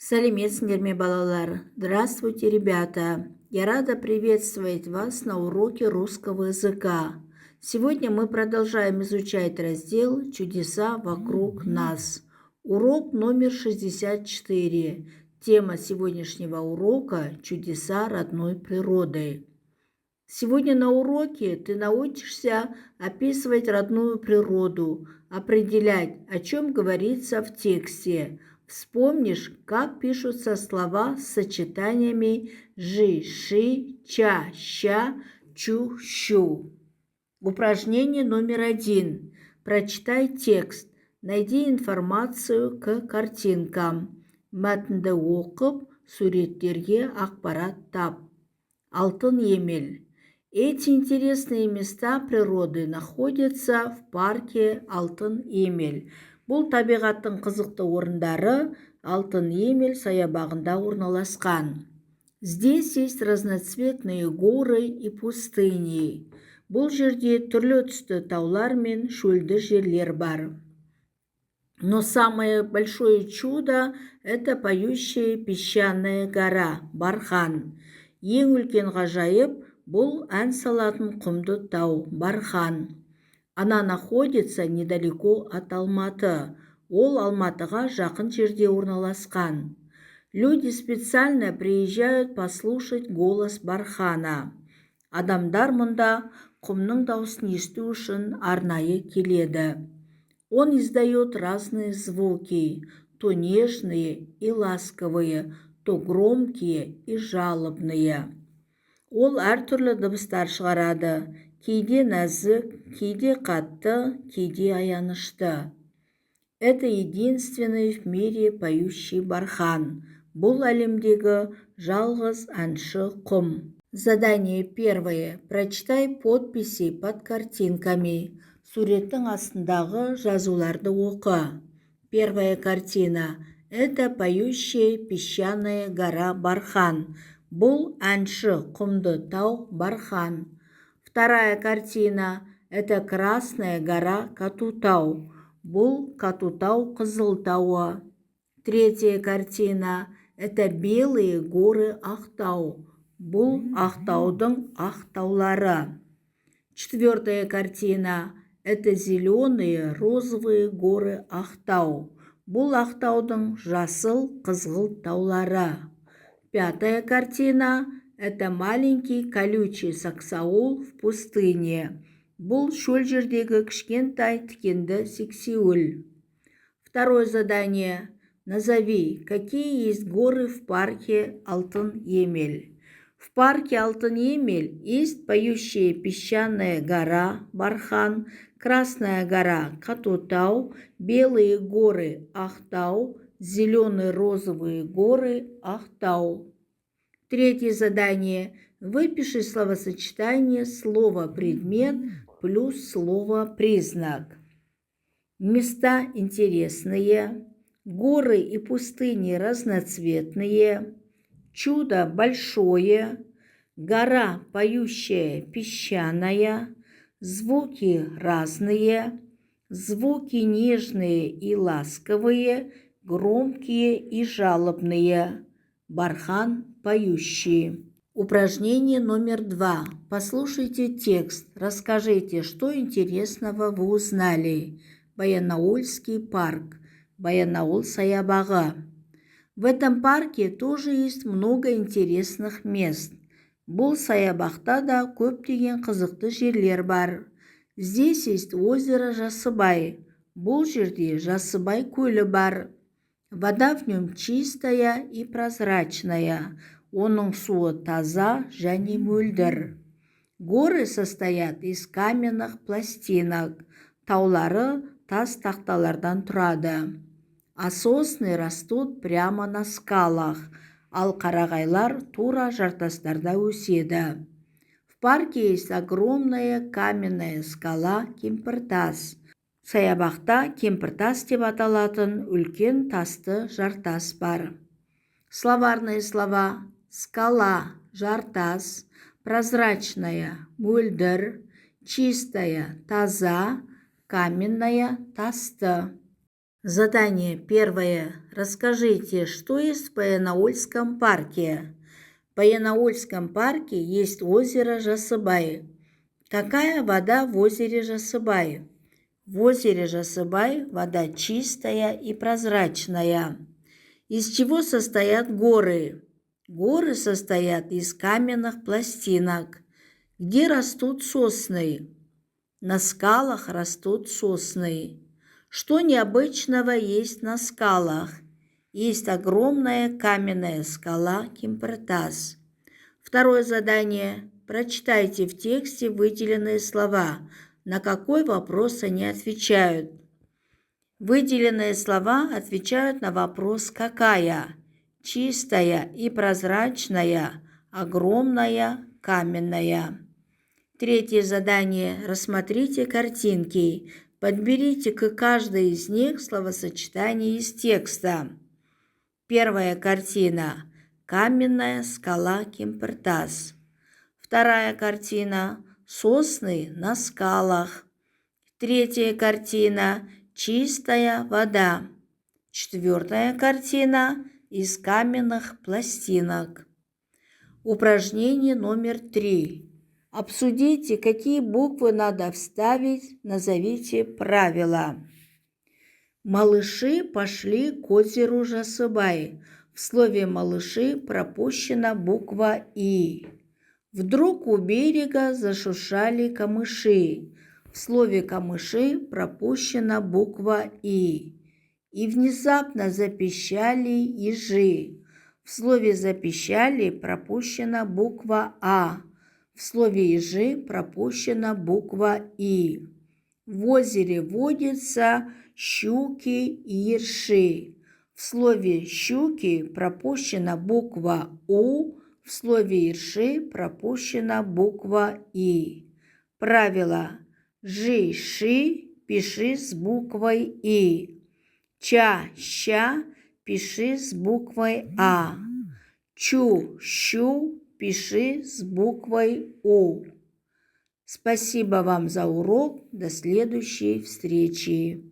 Сәлеметсіңдер ме, балалар? Здравствуйте, ребята! Я рада приветствовать вас на уроке русского языка. Сегодня мы продолжаем изучать раздел «Чудеса вокруг нас». Урок номер 64. Тема сегодняшнего урока – «Чудеса родной природы». Сегодня на уроке ты научишься описывать родную природу, определять, о чем говорится в тексте. Вспомнишь, как пишутся слова с сочетаниями жи, ши, ча, ща, чу, щу. Упражнение номер 1. Прочитай текст. Найди информацию к картинкам. Мәтінді оқып, суреттерге ақпарат тап. Алтын емел. Эти интересные места природы находятся в парке Алтын емел. Бұл табиғаттың қызықты орындары Алтын емел саябағында орналасқан. Здесь есть разноцветные горы и пустыни. Бұл жерде түрлі түсті таулар мен шөлді жерлер бар. Но самое большое чудо – это поющая песчаная гора Бархан. Ең үлкен ғажайып бұл ән салатын құмды тау Бархан. Она находится недалеко от Алматы. Ол Алматыға жақын жерде орналасқан. Люди специально приезжают послушать голос Бархана. Адамдар мұнда құмның дауысын есту үшін арнайы келеді. Он издает разные звуки, то нежные и ласковые, то громкие и жалобные. Ол әртүрлі дыбыстар шығарады, кейде нәзік, кейде қатты, кейде аянышты. Это единственный в мире поющий Бархан. Бұл әлемдегі жалғыз әнші құм. Задание первое. Прочитай подписи под картинками. Суреттің астындағы жазуларды оқы. Первая картина. Это поющая песчаная гора Бархан. Бұл әнші құмды тау Бархан. Вторая картина. Это красная гора Катутау. Бұл Катутау қызыл тауы. Третья картина. Это белые горы Ақтау. Бұл Ақтаудың ақтаулары. Четвертая картина. Это зеленые розовые горы Ақтау. Бұл Ақтаудың жасыл қызғылт таулары. Пятая картина – это маленький колючий саксаул в пустыне. Бұл шөл жердегі кішкентай тікенді сексеуіл. Второе задание. Назови, какие есть горы в парке Алтын емел. В парке Алтын емел есть поющая песчаная гора Бархан, красная гора Катутау, белые горы Ақтау, зеленые розовые горы Ақтау. Третье задание. Выпиши словосочетание слово-предмет плюс слово-признак. Места интересные, горы и пустыни разноцветные, чудо большое, гора поющая песчаная, звуки разные, звуки нежные и ласковые, громкие и жалобные. Бархан поющий. Упражнение номер 2. Послушайте текст. Расскажите, что интересного вы узнали. Баянауыльский парк. Баянауыл саябағы. В этом парке тоже есть много интересных мест. Бұл саябақта да көптеген қызықты жерлер бар. Здесь есть озеро Жасыбай. Бұл жерде Жасыбай көлі бар. Вода в нем чистая и прозрачная. Оның суы таза және мөлдір. Горы состоят из каменных пластинок. Таулары тас тақталардан тұрады. А сосны растут прямо на скалах, ал қарағайлар тура жартастарда өседі. В парке есть огромная каменная скала Кемпіртас. Саябақта Кемпіртас деп аталатын үлкен тасты жартас бар. Словарные слова: скала, жартас, прозрачная, мөлдір, чистая, таза, каменная, тасты. Задание первое. Расскажите, что есть в Баянаульском парке? В Баянаульском парке есть озеро Жасыбай. Какая вода в озере Жасыбай? В озере Жасыбай вода чистая и прозрачная. Из чего состоят горы? Горы состоят из каменных пластинок. Где растут сосны? На скалах растут сосны. Что необычного есть на скалах? Есть огромная каменная скала Кимпертас. Второе задание. Прочитайте в тексте выделенные слова. На какой вопрос они отвечают? Выделенные слова отвечают на вопрос «какая?» Чистая и прозрачная, огромная, каменная. Третье задание. Рассмотрите картинки. Подберите к каждой из них словосочетание из текста. Первая картина. Каменная скала Кимпертас. Вторая картина. Сосны на скалах. Третья картина. Чистая вода. Четвертая картина. Из каменных пластинок. Упражнение номер 3. Обсудите, какие буквы надо вставить, назовите правила. Малыши пошли к озеру Жасыбай. В слове «малыши» пропущена буква «и». Вдруг у берега зашуршали камыши. В слове «камыши» пропущена буква «и». И внезапно запищали ежи. В слове «запищали» пропущена буква «а». В слове «ежи» пропущена буква «и». В озере водятся щуки и ерши. В слове «щуки» пропущена буква «у». В слове «ерши» пропущена буква «и». Правило. Жи-ши пиши с буквой «и». Ча-ща пиши с буквой «а». Чу-щу пиши с буквой «у». Спасибо вам за урок. До следующей встречи.